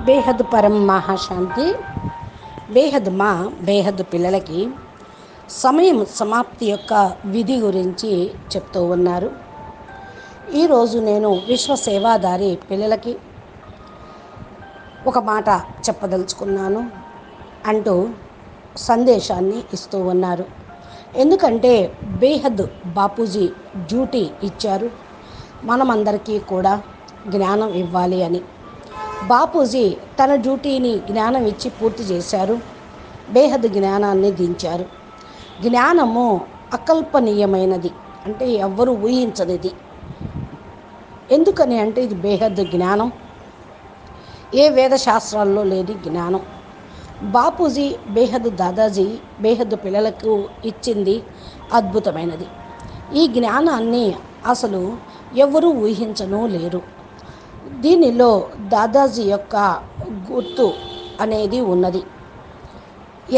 బేహద్ పరం మహాశాంతి. బేహద్ పిల్లలకి సమయం సమాప్తి యొక్క విధి గురించి చెప్తూ ఉన్నారు. ఈరోజు నేను విశ్వ సేవాదారి పిల్లలకి ఒక మాట చెప్పదలుచుకున్నాను అంటూ సందేశాన్ని ఇస్తూ ఉన్నారు. ఎందుకంటే బేహద్ బాపూజీ డ్యూటీ ఇచ్చారు, మనమందరికీ కూడా జ్ఞానం ఇవ్వాలి అని. బాపూజీ తన డ్యూటీని జ్ఞానం ఇచ్చి పూర్తి చేశారు, బేహద్ జ్ఞానాన్ని దించారు. జ్ఞానము అకల్పనీయమైనది, అంటే ఎవ్వరూ ఊహించనిది. ఎందుకని అంటే ఇది బేహద్ జ్ఞానం, ఏ వేదశాస్త్రాల్లో లేని జ్ఞానం. బాపూజీ బేహద్ దాదాజీ బేహద్ పిల్లలకు ఇచ్చింది అద్భుతమైనది. ఈ జ్ఞానాన్ని అసలు ఎవరూ ఊహించను లేరు. దీనిలో దాదాజీ యొక్క గుర్తు అనేది ఉన్నది.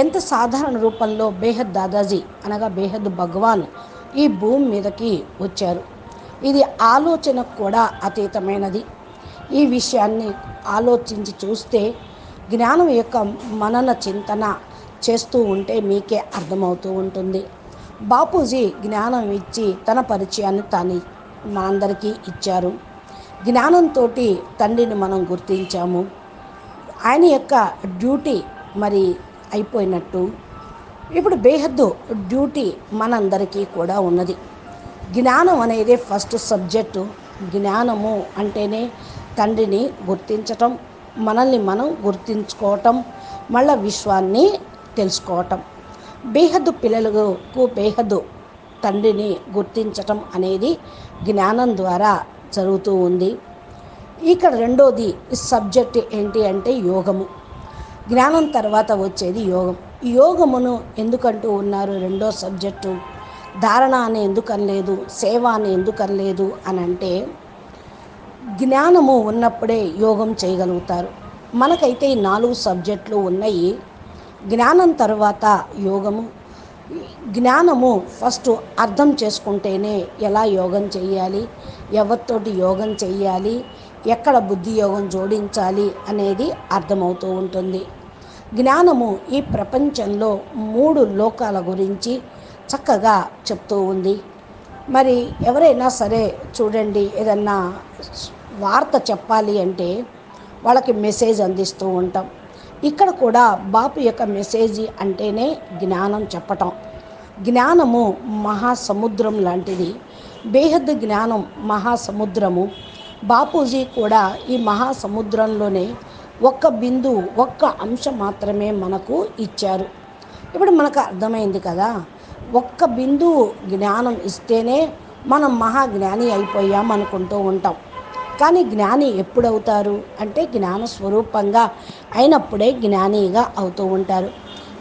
ఎంత సాధారణ రూపంలో బేహద్ దాదాజీ అనగా బేహద్ భగవాన్ ఈ భూమి మీదకి వచ్చారు. ఇది ఆలోచనకు కూడా అతీతమైనది. ఈ విషయాన్ని ఆలోచించి చూస్తే, జ్ఞానం యొక్క మనన చింతన చేస్తూ ఉంటే మీకే అర్థమవుతూ ఉంటుంది. బాపూజీ జ్ఞానం ఇచ్చి తన పరిచయాన్ని తాను మనందరికీ ఇచ్చారు. జ్ఞానంతో తండ్రిని మనం గుర్తించాము. ఆయన యొక్క డ్యూటీ మరి అయిపోయినట్టు ఇప్పుడు బేహద్దు డ్యూటీ మనందరికీ కూడా ఉన్నది. జ్ఞానం అనేది ఫస్ట్ సబ్జెక్టు. జ్ఞానము అంటేనే తండ్రిని గుర్తించటం, మనల్ని మనం గుర్తించుకోవటం, మళ్ళీ విశ్వాన్ని తెలుసుకోవటం. బేహద్దు పిల్లలకు బేహద్దు తండ్రిని గుర్తించటం అనేది జ్ఞానం ద్వారా జరుగుతూ ఉంది. ఇక్కడ రెండోది సబ్జెక్ట్ ఏంటి అంటే యోగము. జ్ఞానం తర్వాత వచ్చేది యోగం. యోగమును ఎందుకంటూ ఉన్నారు రెండో సబ్జెక్టు? ధారణ అని ఎందుకనలేదు, సేవ అని ఎందుకనలేదు అని అంటే, జ్ఞానము ఉన్నప్పుడే యోగం చేయగలుగుతారు. మనకైతే ఈ 4 సబ్జెక్టులు ఉన్నాయి. జ్ఞానం తర్వాత యోగము. జ్ఞానము ఫస్ట్ అర్థం చేసుకుంటేనే ఎలా యోగం చేయాలి, ఎవరితోటి యోగం చేయాలి, ఎక్కడ బుద్ధి యోగం జోడించాలి అనేది అర్థమవుతూ ఉంటుంది. జ్ఞానము ఈ ప్రపంచంలో 3 లోకాల గురించి చక్కగా చెప్తూ ఉంది. మరి ఎవరైనా సరే చూడండి, ఏదన్నా వార్త చెప్పాలి అంటే వాళ్ళకి మెసేజ్ అందిస్తూ ఉంటాం. ఇక్కడ కూడా బాపు యొక్క మెసేజ్ అంటేనే జ్ఞానం చెప్పటం. జ్ఞానము మహాసముద్రం లాంటిది. బేహద్ జ్ఞానం మహాసముద్రము. బాపూజీ కూడా ఈ మహాసముద్రంలోనే ఒక్క బిందువు, ఒక్క అంశం మాత్రమే మనకు ఇచ్చారు. ఇప్పుడు మనకు అర్థమైంది కదా, ఒక్క బిందువు జ్ఞానం ఇస్తేనే మనం మహాజ్ఞాని అయిపోయాం అనుకుంటూ ఉంటాం. కానీ జ్ఞాని ఎప్పుడవుతారు అంటే జ్ఞాన స్వరూపంగా అయినప్పుడే జ్ఞానిగా అవుతూ ఉంటారు.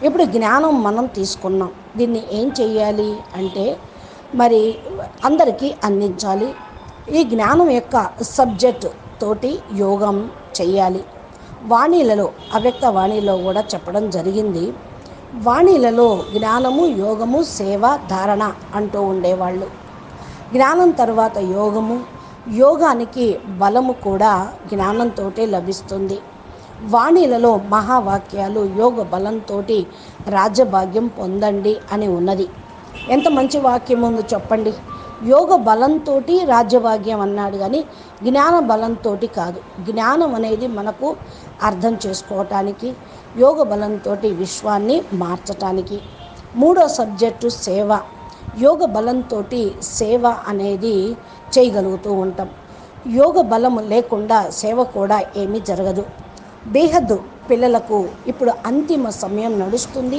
ఇప్పుడు జ్ఞానం మనం తీసుకున్నాం, దీన్ని ఏం చెయ్యాలి అంటే మరి అందరికీ అందించాలి. ఈ జ్ఞానం యొక్క సబ్జెక్ట్ తోటి యోగం చెయ్యాలి. వాణీలలో, అవ్యక్త వాణిలో కూడా చెప్పడం జరిగింది. వాణీలలో జ్ఞానము, యోగము, సేవ, ధారణ అంటూ ఉండేవాళ్ళు. జ్ఞానం తర్వాత యోగము. యోగానికి బలము కూడా జ్ఞానంతో లభిస్తుంది. వాణీలలో మహావాక్యాలు యోగ బలంతో రాజ్యభాగ్యం పొందండి అని ఉన్నది. ఎంత మంచి వాక్యం ఉందో చెప్పండి. యోగ బలంతో రాజ్యభాగ్యం అన్నాడు, కానీ జ్ఞాన బలంతో కాదు. జ్ఞానం అనేది మనకు అర్థం చేసుకోవటానికి, యోగ బలంతో విశ్వాన్ని మార్చటానికి. మూడో సబ్జెక్టు సేవ. యోగ బలంతో సేవ అనేది చేయగలుగుతూ ఉంటాం. యోగ బలము లేకుండా సేవ కూడా ఏమీ జరగదు. బేహద్దు పిల్లలకు ఇప్పుడు అంతిమ సమయం నడుస్తుంది.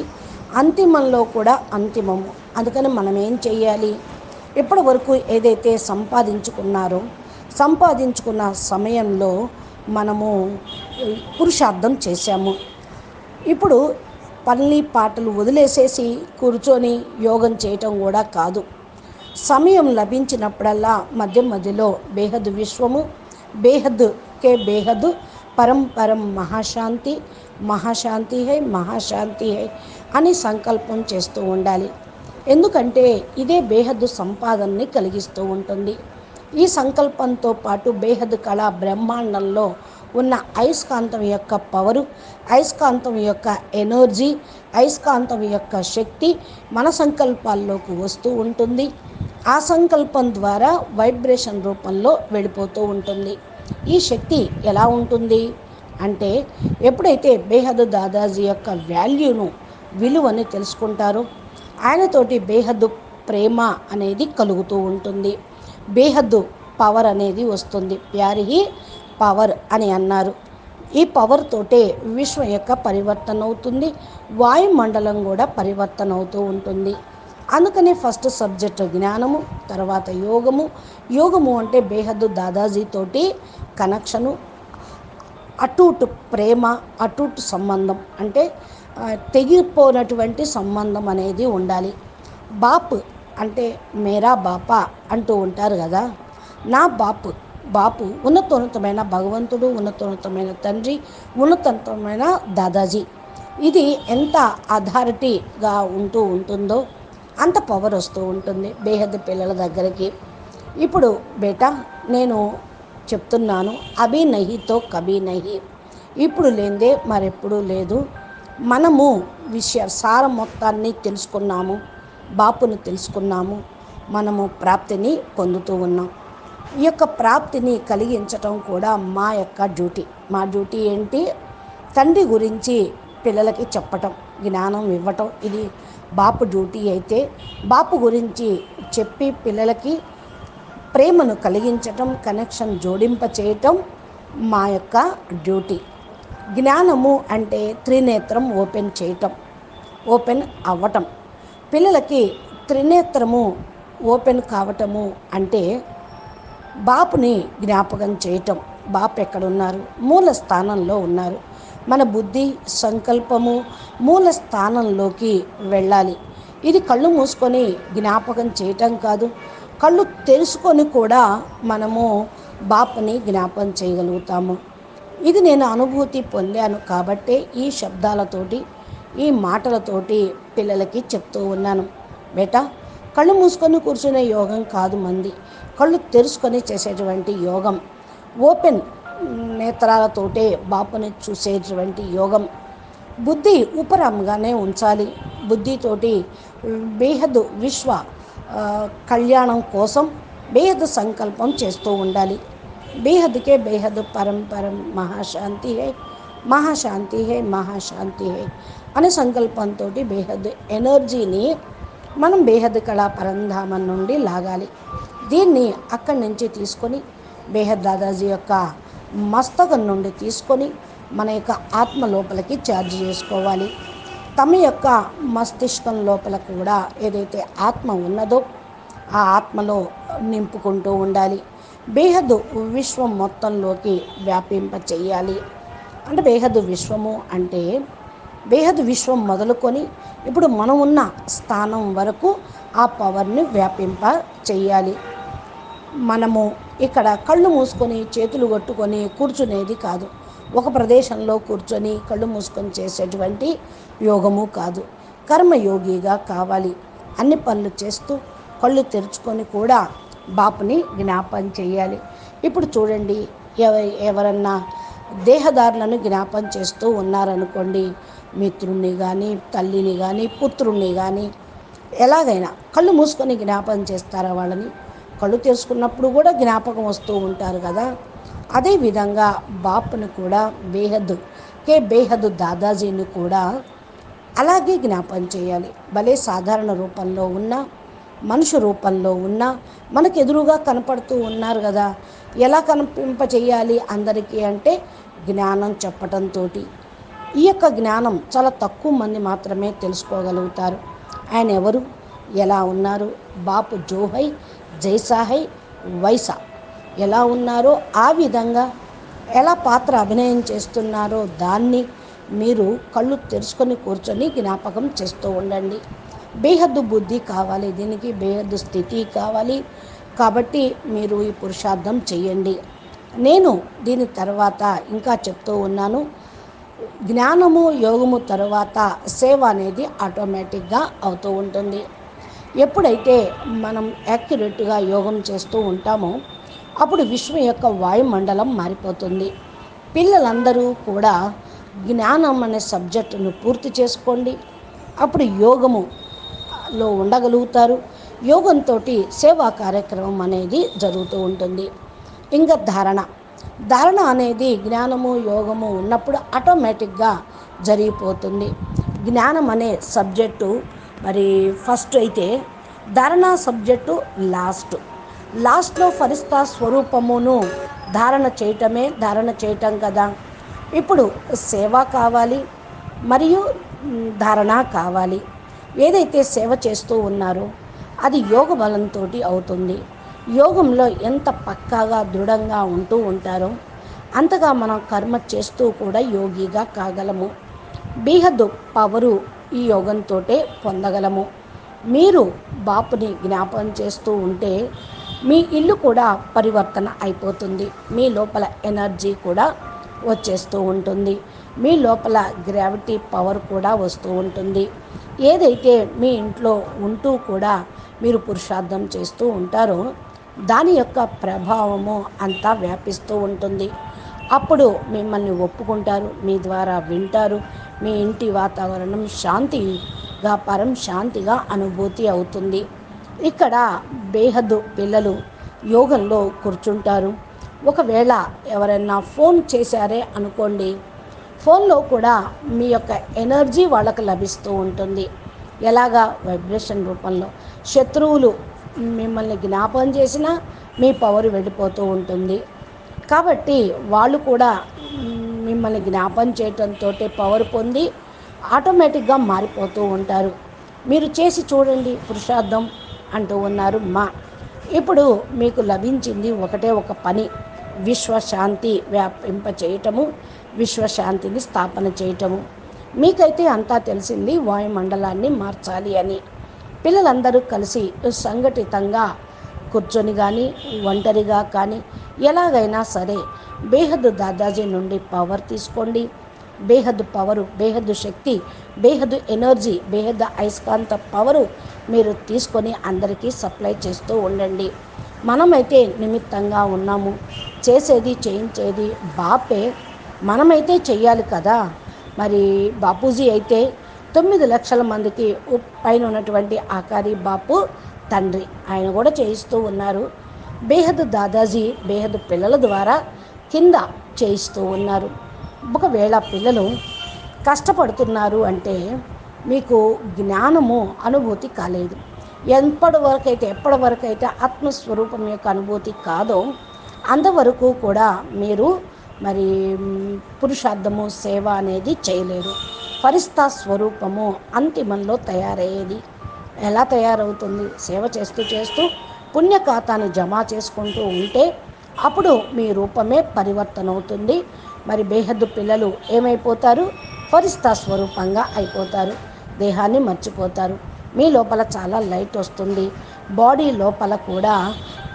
అంతిమంలో కూడా అంతిమము. అందుకని మనం ఏం చెయ్యాలి? ఇప్పటి వరకు ఏదైతే సంపాదించుకున్న సమయంలో మనము పురుషార్థం చేశాము. ఇప్పుడు పల్లి పాటలు వదిలేసేసి కూర్చొని యోగం చేయటం కూడా కాదు. సమయం లభించినప్పుడల్లా మధ్యలో బేహద్ విశ్వము, బేహద్ పరం మహాశాంతి, మహాశాంతి హై అని సంకల్పం చేస్తూ ఉండాలి. ఎందుకంటే ఇదే బేహద్దు సంపాదనని కలిగిస్తూ ఉంటుంది. ఈ సంకల్పంతో పాటు బేహద్ కళ బ్రహ్మాండంలో ఉన్న అయస్కాంతం యొక్క పవరు, అయస్కాంతం యొక్క ఎనర్జీ, అయస్కాంతం యొక్క శక్తి మన సంకల్పాల్లోకి వస్తూ ఉంటుంది. ఆ సంకల్పం ద్వారా వైబ్రేషన్ రూపంలో వెళ్ళిపోతూ ఉంటుంది. ఈ శక్తి ఎలా ఉంటుంది అంటే, ఎప్పుడైతే బేహద్ దాదాజీ యొక్క వాల్యూను, విలువని తెలుసుకుంటారో ఆయనతోటి బేహద్దు ప్రేమ అనేది కలుగుతూ ఉంటుంది. బేహద్దు పవర్ అనేది వస్తుంది. ప్యారి పవర్ అని అన్నారు. ఈ పవర్ తోటే విశ్వం యొక్క పరివర్తన అవుతుంది. వాయుమండలం కూడా పరివర్తన అవుతూ ఉంటుంది. అందుకని ఫస్ట్ సబ్జెక్టు జ్ఞానము, తర్వాత యోగము. యోగము అంటే బేహద్దు దాదాజీతోటి కనెక్షను, అటూటు ప్రేమ, అటూటు సంబంధం, అంటే తెగిపోనటువంటి సంబంధం అనేది ఉండాలి. బాప్ అంటే మేరా బాపా అంటూ ఉంటారు కదా. నా బాపు ఉన్నతోన్నతమైన భగవంతుడు, ఉన్నతోన్నతమైన తండ్రి, ఉన్నతోన్నతమైన దాదాజీ. ఇది ఎంత అథారిటీగా ఉంటుందో అంత పవర్ వస్తూ ఉంటుంది బేహద్ పిల్లల దగ్గరికి. ఇప్పుడు బేటా నేను చెప్తున్నాను, అభి నహితో కభీ నహి, ఇప్పుడు లేదే మరెప్పుడు లేదు. మనము సారం మొత్తాన్ని తెలుసుకున్నాము, బాపుని తెలుసుకున్నాము, మనము ప్రాప్తిని పొందుతూ ఉన్నాం. ఈ యొక్క ప్రాప్తిని కలిగించటం కూడా మా యొక్క డ్యూటీ. మా డ్యూటీ ఏంటి? తండ్రి గురించి పిల్లలకి చెప్పటం, జ్ఞానం ఇవ్వటం. ఇది బాపు డ్యూటీ అయితే, బాపు గురించి చెప్పి పిల్లలకి ప్రేమను కలిగించటం, కనెక్షన్ జోడింప చేయటం మా యొక్క డ్యూటీ. జ్ఞానము అంటే త్రినేత్రం ఓపెన్ చేయటం, ఓపెన్ అవ్వటం. పిల్లలకి త్రినేత్రము ఓపెన్ కావటము అంటే బాపుని జ్ఞాపకం చేయటం. బాపు ఎక్కడున్నారు? మూల స్థానంలో ఉన్నారు. మన బుద్ధి, సంకల్పము మూల స్థానంలోకి వెళ్ళాలి. ఇది కళ్ళు మూసుకొని జ్ఞాపకం చేయటం కాదు, కళ్ళు తెలుసుకొని కూడా మనము బాపుని జ్ఞాపకం చేయగలుగుతాము. ఇది నేను అనుభూతి పొందాను కాబట్టే ఈ శబ్దాలతోటి, ఈ మాటలతోటి పిల్లలకి చెప్తూ ఉన్నాను. బేటా, కళ్ళు మూసుకొని కూర్చునే యోగం కాదు మంది, కళ్ళు తెరుచుకొని చేసేటువంటి యోగం, ఓపెన్ నేత్రాలతోటే బాపుని చూసేటువంటి యోగం. బుద్ధి ఉపరంగానే ఉంచాలి. బుద్ధితోటి బేహద్ విశ్వ కళ్యాణం కోసం బేహద్ సంకల్పం చేస్తూ ఉండాలి. బేహద్కే బేహద్ పరం మహాశాంతి హై, మహాశాంతి హై, మహాశాంతి హై అనే సంకల్పంతో బేహద్ ఎనర్జీని మనం బేహద్ కళా పరంధామం నుండి లాగాలి. దీన్ని అక్కడి నుంచి తీసుకొని బేహద్ దాదాజీ యొక్క మస్తకం నుండి తీసుకొని మన యొక్క ఆత్మ లోపలికి ఛార్జ్ చేసుకోవాలి. తమ యొక్క మస్తిష్కం లోపల కూడా ఏదైతే ఆత్మ ఉన్నదో ఆ ఆత్మలో నింపుకుంటూ ఉండాలి. బేహద్ విశ్వం మొత్తంలోకి వ్యాపింప చెయ్యాలి. అంటే బేహద్ విశ్వము అంటే బేహద్ విశ్వం మొదలుకొని ఇప్పుడు మనం ఉన్న స్థానం వరకు ఆ పవర్ని వ్యాపింప చెయ్యాలి. మనము ఇక్కడ కళ్ళు మూసుకొని చేతులు కొట్టుకొని కూర్చునేది కాదు. ఒక ప్రదేశంలో కూర్చొని కళ్ళు మూసుకొని చేసేటువంటి యోగము కాదు. కర్మయోగిగా కావాలి. అన్ని పనులు చేస్తూ కళ్ళు తెరుచుకొని కూడా బాపుని జ్ఞాపం చేయాలి. ఇప్పుడు చూడండి, ఎవరన్నా దేహదారులను జ్ఞాపం చేస్తూ ఉన్నారనుకోండి, మిత్రుణ్ణి కానీ, తల్లిని కానీ, పుత్రుణ్ణి కానీ, ఎలాగైనా కళ్ళు మూసుకొని జ్ఞాపం చేస్తారా వాళ్ళని? కళ్ళు తెరుచుకున్నప్పుడు కూడా జ్ఞాపకం వస్తూ ఉంటారు కదా. అదేవిధంగా బాపుని కూడా బేహద్ దాదాజీని కూడా అలాగే జ్ఞాపం చేయాలి. భలే సాధారణ రూపంలో ఉన్న, మనుషు రూపంలో ఉన్న, మనకు ఎదురుగా కనపడుతూ ఉన్నారు కదా. ఎలా కనిపింప చేయాలి అందరికీ అంటే జ్ఞానం చెప్పటంతో. ఈ యొక్క జ్ఞానం చాలా తక్కువ మంది మాత్రమే తెలుసుకోగలుగుతారు. ఆయన ఎవరు, ఎలా ఉన్నారు, బాపు జోహై జైసాహై వైసా ఎలా ఉన్నారో ఆ విధంగా ఎలా పాత్ర అభినయం చేస్తున్నారో దాన్ని మీరు కళ్ళు తెరుచుకొని కూర్చొని జ్ఞాపకం చేస్తూ ఉండండి. బేహద్దు బుద్ధి కావాలి, దీనికి బేహద్దు స్థితి కావాలి. కాబట్టి మీరు ఈ పురుషార్థం చెయ్యండి. నేను దీని తర్వాత ఇంకా చెప్తూ ఉన్నాను, జ్ఞానము యోగము తర్వాత సేవ అనేది ఆటోమేటిక్గా అవుతూ ఉంటుంది. ఎప్పుడైతే మనం యాక్యురేట్గా యోగం చేస్తూ ఉంటామో అప్పుడు విశ్వం యొక్క వాయుమండలం మారిపోతుంది. పిల్లలందరూ కూడా జ్ఞానం అనే సబ్జెక్టును పూర్తి చేసుకోండి. అప్పుడు యోగములో ఉండగలుగుతారు. యోగంతో సేవా కార్యక్రమం అనేది జరుగుతూ ఉంటుంది. ఇంకా ధారణ అనేది జ్ఞానము యోగము ఉన్నప్పుడు ఆటోమేటిక్గా జరిగిపోతుంది. జ్ఞానం అనే సబ్జెక్టు మరి ఫస్ట్ అయితే, ధారణ సబ్జెక్టు లాస్ట్లో ఫరిస్తా స్వరూపమును ధారణ చేయటం కదా. ఇప్పుడు సేవ కావాలి మరియు ధారణ కావాలి. ఏదైతే సేవ చేస్తూ ఉన్నారో అది యోగ బలంతో అవుతుంది. యోగంలో ఎంత పక్కాగా దృఢంగా ఉంటూ ఉంటారో అంతగా మనం కర్మ చేస్తూ కూడా యోగిగా కాగలము. బేహద్దు పవరు ఈ యోగంతో పొందగలము. మీరు బాపుని జ్ఞాపకం చేస్తూ ఉంటే మీ ఇల్లు కూడా పరివర్తన అయిపోతుంది. మీ లోపల ఎనర్జీ కూడా వచ్చేస్తూ ఉంటుంది. మీ లోపల గ్రావిటీ పవర్ కూడా వస్తూ ఉంటుంది. ఏదైతే మీ ఇంట్లో ఉంటూ కూడా మీరు పురుషార్థం చేస్తూ ఉంటారో దాని యొక్క ప్రభావము అంతా వ్యాపిస్తూ ఉంటుంది. అప్పుడు మిమ్మల్ని ఒప్పుకుంటారు, మీ ద్వారా వింటారు. మీ ఇంటి వాతావరణం శాంతిగా, పరం శాంతిగా అనుభూతి అవుతుంది. ఇక్కడ బేహద్దు పిల్లలు యోగంలో కూర్చుంటారు. ఒకవేళ ఎవరైనా ఫోన్ చేశారే అనుకోండి, ఫోన్లో కూడా మీ యొక్క ఎనర్జీ వాళ్ళకు లభిస్తూ ఉంటుంది. ఎలాగా? వైబ్రేషన్ రూపంలో. శత్రువులు మిమ్మల్ని జ్ఞాపకం చేసినా మీ పవర్ వెళ్ళిపోతూ ఉంటుంది. కాబట్టి వాళ్ళు కూడా మిమ్మల్ని జ్ఞాపకం చేయటంతో పవర్ పొంది ఆటోమేటిక్గా మారిపోతూ ఉంటారు. మీరు చేసి చూడండి పురుషార్థం అంటూ ఉన్నారు మా. ఇప్పుడు మీకు లభించింది ఒకటే ఒక పని, విశ్వశాంతి వ్యాపింప చేయటము, విశ్వశాంతిని స్థాపన చేయటము. మీకైతే అంతా తెలిసింది వాయుమండలాన్ని మార్చాలి అని. పిల్లలందరూ కలిసి సంఘటితంగా కూర్చొని కానీ ఒంటరిగా కానీ ఎలాగైనా సరే బేహద్దు దాదాజీ నుండి పవర్ తీసుకోండి. బేహద్దు పవరు, బేహద్దు శక్తి, బేహద్దు ఎనర్జీ, బేహద్దు అయస్కాంత పవరు మీరు తీసుకొని అందరికీ సప్లై చేస్తూ ఉండండి. మనమైతే నిమిత్తంగా ఉన్నాము, చేసేది చేయించేది బాపే. మనమైతే చెయ్యాలి కదా. మరి బాపూజీ అయితే 9 లక్షల మందికి పైన ఉన్నటువంటి ఆకారి బాపు తండ్రి, ఆయన కూడా చేయిస్తూ ఉన్నారు. బేహద్దు దాదాజీ బేహద్దు పిల్లల ద్వారా కింద చేయిస్తూ ఉన్నారు. ఒకవేళ పిల్లలు కష్టపడుతున్నారు అంటే మీకు జ్ఞానము అనుభూతి కాలేదు. ఎప్పటి వరకైతే ఆత్మస్వరూపం యొక్క అనుభూతి కాదో అంతవరకు కూడా మీరు మరి పురుషార్థము సేవ అనేది చేయలేరు. ఫరిస్తా స్వరూపము అంతిమంలో తయారయ్యేది. ఎలా తయారవుతుంది? సేవ చేస్తూ చేస్తూ పుణ్యఖాతాన్ని జమ చేసుకుంటూ ఉంటే అప్పుడు మీ రూపమే పరివర్తన అవుతుంది. మరి బేహద్దు పిల్లలు ఏమైపోతారు? ఫరిస్తా స్వరూపంగా అయిపోతారు. దేహాన్ని మర్చిపోతారు. మీ లోపల చాలా లైట్ వస్తుంది. బాడీ లోపల కూడా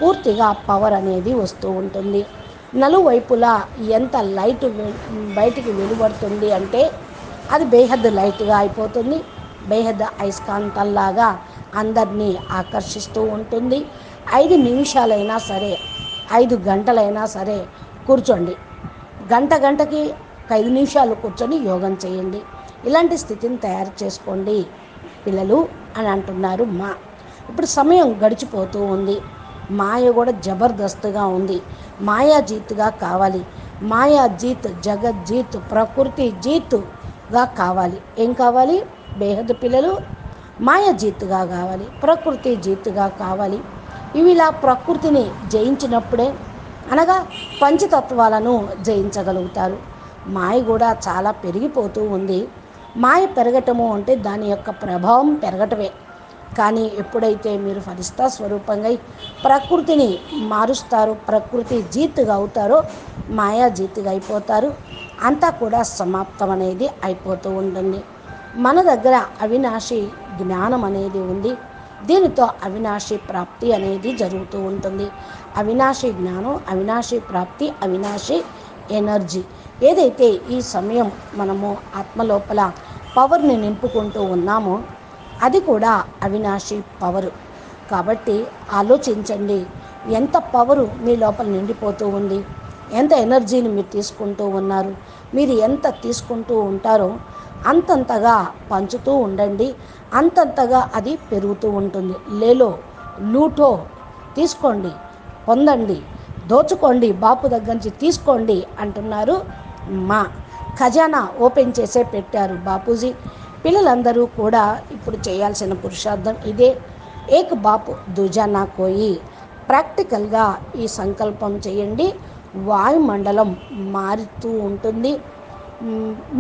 పూర్తిగా పవర్ అనేది వస్తూ ఉంటుంది. నలువైపులా ఎంత లైట్ బయటికి వెలువడుతుంది అంటే అది బేహద్దు లైట్గా అయిపోతుంది. బేహద్దు అయస్కాంతంలాగా అందరినీ ఆకర్షిస్తూ ఉంటుంది. 5 నిమిషాలైనా సరే, 5 గంటలైనా సరే కూర్చోండి. గంటకి 5 నిమిషాలు కూర్చొని యోగం చేయండి. ఇలాంటి స్థితిని తయారు చేసుకోండి పిల్లలు అని అంటున్నారు మా. ఇప్పుడు సమయం గడిచిపోతూ ఉంది. మాయ కూడా జబర్దస్త్గా ఉంది. మాయాజీత్గా కావాలి. మాయాజీత్, జగజ్జీత్, ప్రకృతి జీత్గా కావాలి. ఏం కావాలి? బేహద్దు పిల్లలు మాయాజీత్గా కావాలి, ప్రకృతి జీత్గా కావాలి. ఇవి ఇలా ప్రకృతిని జయించినప్పుడే, అనగా పంచతత్వాలను జయించగలుగుతారు. మాయ కూడా చాలా పెరిగిపోతూ ఉంది. మాయ పెరగటము అంటే దాని యొక్క ప్రభావం పెరగటమే. కానీ ఎప్పుడైతే మీరు ఫరిస్తా స్వరూపంగా ప్రకృతిని మారుస్తారో, ప్రకృతి జీత్తుగా అవుతారో, మాయా జీత్తుగా అయిపోతారు. అంతా కూడా సమాప్తం అనేది అయిపోతూ ఉంటుంది. మన దగ్గర అవినాశి జ్ఞానం అనేది ఉంది. దీనితో అవినాశి ప్రాప్తి అనేది జరుగుతూ ఉంటుంది. అవినాశి జ్ఞానం, అవినాశి ప్రాప్తి, అవినాశి ఎనర్జీ. ఏదైతే ఈ సమయం మనము ఆత్మలోపల పవర్ని నింపుకుంటూ ఉన్నామో అది కూడా అవినాశి పవరు. కాబట్టి ఆలోచించండి, ఎంత పవరు మీ లోపల నిండిపోతూ ఉంది. ఎంత ఎనర్జీని మీరు తీసుకుంటూ ఉన్నారు. మీరు ఎంత తీసుకుంటూ ఉంటారో అంతంతగా పంచుతూ ఉండండి. అంతంతగా అది పెరుగుతూ ఉంటుంది. లేలో లూటో తీసుకోండి, పొందండి, దోచుకోండి, బాపు దగ్గర నుంచి తీసుకోండి అంటున్నారు. మా ఖజానా ఓపెన్ చేసే పెట్టారు బాపూజీ. పిల్లలందరూ కూడా ఇప్పుడు చేయాల్సిన పురుషార్థం ఇదే. ఏక్ బాపు దుజా నా కోయి. ప్రాక్టికల్గా ఈ సంకల్పం చేయండి. వాయుమండలం మారుతూ ఉంటుంది,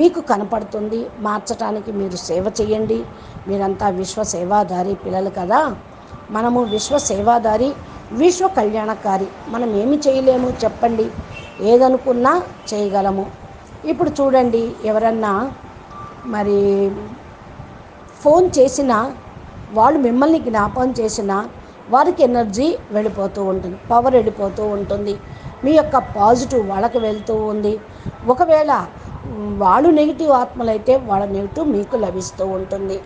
మీకు కనపడుతుంది. మార్చడానికి మీరు సేవ చేయండి. మీరంతా విశ్వ సేవాదారి పిల్లలు కదా. మనము విశ్వ సేవాదారి, విశ్వ కళ్యాణకారి. మనం ఏమి చేయలేము చెప్పండి? ఏదనుకున్నా చేయగలము. ఇప్పుడు చూడండి, ఎవరన్నా మరి ఫోన్ చేసినా, వాళ్ళు మిమ్మల్ని జ్ఞాపకం చేసినా వారికి ఎనర్జీ వెళ్ళిపోతూ ఉంటుంది, పవర్ వెళ్ళిపోతూ ఉంటుంది. మీ యొక్క పాజిటివ్ వాళ్ళకి వెళ్తూ ఉంది. ఒకవేళ వాళ్ళు నెగిటివ్ ఆత్మలైతే వాళ్ళ నెగిటివ్ మీకు లభిస్తూ ఉంటుంది.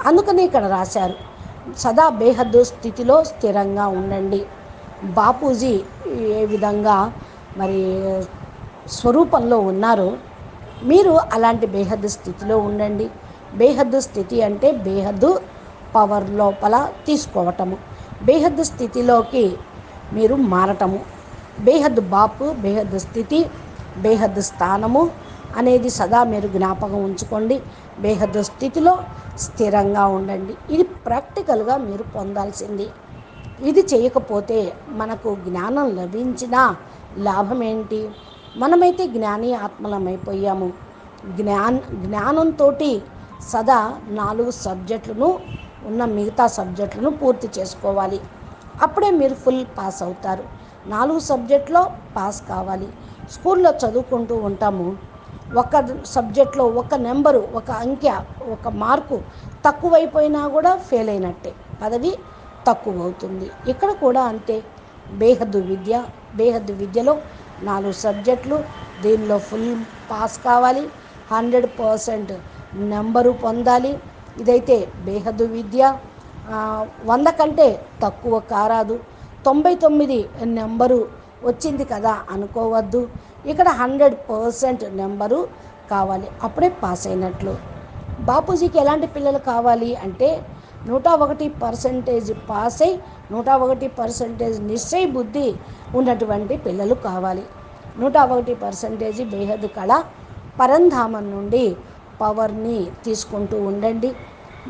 అందుకని ఇక్కడ రాశారు, సదా బేహద్దు స్థితిలో స్థిరంగా ఉండండి. బాపూజీ ఏ విధంగా మరి స్వరూపంలో ఉన్నారో మీరు అలాంటి బేహద్దు స్థితిలో ఉండండి. బేహద్దు స్థితి అంటే బేహద్దు పవర్ లోపల తీసుకోవటము, బేహద్దు స్థితిలోకి మీరు మారటము. బేహద్దు బాపు, బేహద్దు స్థితి, బేహద్దు స్థానము అనేది సదా మీరు జ్ఞాపకం ఉంచుకోండి. బేహద్దు స్థితిలో స్థిరంగా ఉండండి. ఇది ప్రాక్టికల్గా మీరు పొందాల్సింది. ఇది చేయకపోతే మనకు జ్ఞానం లభించినా లాభం ఏంటి? మనమైతే జ్ఞాని ఆత్మలమైపోయాము. జ్ఞానంతో సదా 4 సబ్జెక్టులను ఉన్న మిగతా సబ్జెక్టులను పూర్తి చేసుకోవాలి. అప్పుడే మీరు ఫుల్ పాస్ అవుతారు. 4 సబ్జెక్టులో పాస్ కావాలి. స్కూల్లో చదువుకుంటూ ఉంటాము, ఒక సబ్జెక్ట్లో ఒక నెంబరు, ఒక అంకె, ఒక మార్కు తక్కువైపోయినా కూడా ఫెయిల్ అయినట్టే, పదవి తక్కువ అవుతుంది. ఇక్కడ కూడా అంతే. బేహద్దు విద్య, బేహద్దు విద్యలో 4 సబ్జెక్టులు, దీనిలో ఫుల్ పాస్ కావాలి, 100% నెంబరు పొందాలి. ఇదైతే బేహద్దు విద్య. 100 కంటే తక్కువ కారాదు. 99 నెంబరు వచ్చింది కదా అనుకోవద్దు. ఇక్కడ 100% నెంబరు కావాలి, అప్పుడే పాస్ అయినట్లు. బాపూజీకి ఎలాంటి పిల్లలు కావాలి అంటే 101% పాస్ అయి 101% నిశ్చయ బుద్ధి ఉన్నటువంటి పిల్లలు కావాలి. 101% బేహద్దు కళ పరంధామం నుండి పవర్ని తీసుకుంటూ ఉండండి.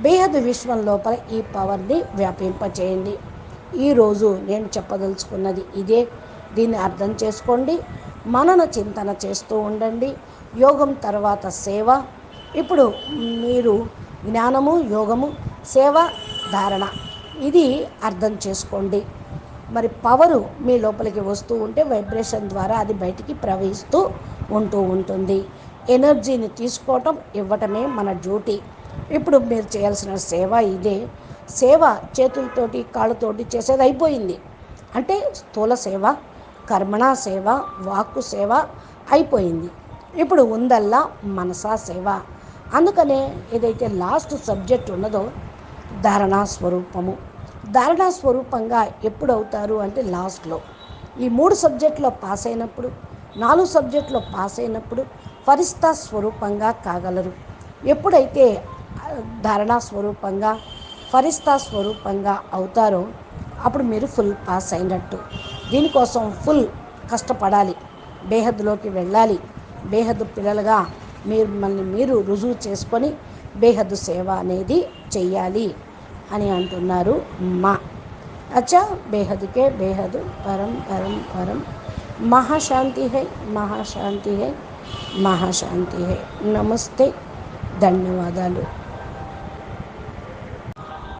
బేహద్దు విశ్వం లోపల ఈ పవర్ని వ్యాపింపచేయండి. ఈరోజు నేను చెప్పదలుచుకున్నది ఇదే. దీన్ని అర్థం చేసుకోండి, మనన చింతన చేస్తూ ఉండండి. యోగం తర్వాత సేవ. ఇప్పుడు మీరు జ్ఞానము, యోగము, సేవ, ధారణ, ఇది అర్థం చేసుకోండి. మరి పవరు మీ లోపలికి వస్తూ ఉంటే వైబ్రేషన్ ద్వారా అది బయటికి ప్రవహిస్తూ ఉంటుంది. ఎనర్జీని తీసుకోవటం, ఇవ్వటమే మన డ్యూటీ. ఇప్పుడు మీరు చేయాల్సిన సేవ ఇదే. సేవ చేతులతోటి కాళ్ళతోటి చేసేది అయిపోయింది. అంటే స్థూల సేవ, కర్మణా సేవ, వాక్కు సేవ అయిపోయింది. ఇప్పుడు ఉందల్లా మనసా సేవ. అందుకనే ఏదైతే లాస్ట్ సబ్జెక్ట్ ఉన్నదో ధారణా స్వరూపము. ధారణా స్వరూపంగా ఎప్పుడు అవుతారు అంటే లాస్ట్లో. ఈ 3 సబ్జెక్టులో పాస్ అయినప్పుడు, 4 సబ్జెక్టులో పాస్ అయినప్పుడు ఫరిస్తా స్వరూపంగా కాగలరు. ఎప్పుడైతే ధారణా స్వరూపంగా, ఫరిస్తా స్వరూపంగా అవుతారో అప్పుడు మీరు ఫుల్ పాస్ అయినట్టు. దీనికోసం ఫుల్ కష్టపడాలి, బేహద్దులోకి వెళ్ళాలి. బేహద్దు పిల్లలుగా మిమ్మల్ని మీరు రుజువు చేసుకొని బేహద్దు సేవ అనేది చెయ్యాలి అని అంటున్నారు మా. అచ్చా, బేహద్కే బేహద్ పరం పరం పరం. మహాశాంతి హై, మహాశాంతి హై, మహాశాంతి హై. నమస్తే, ధన్యవాదాలు.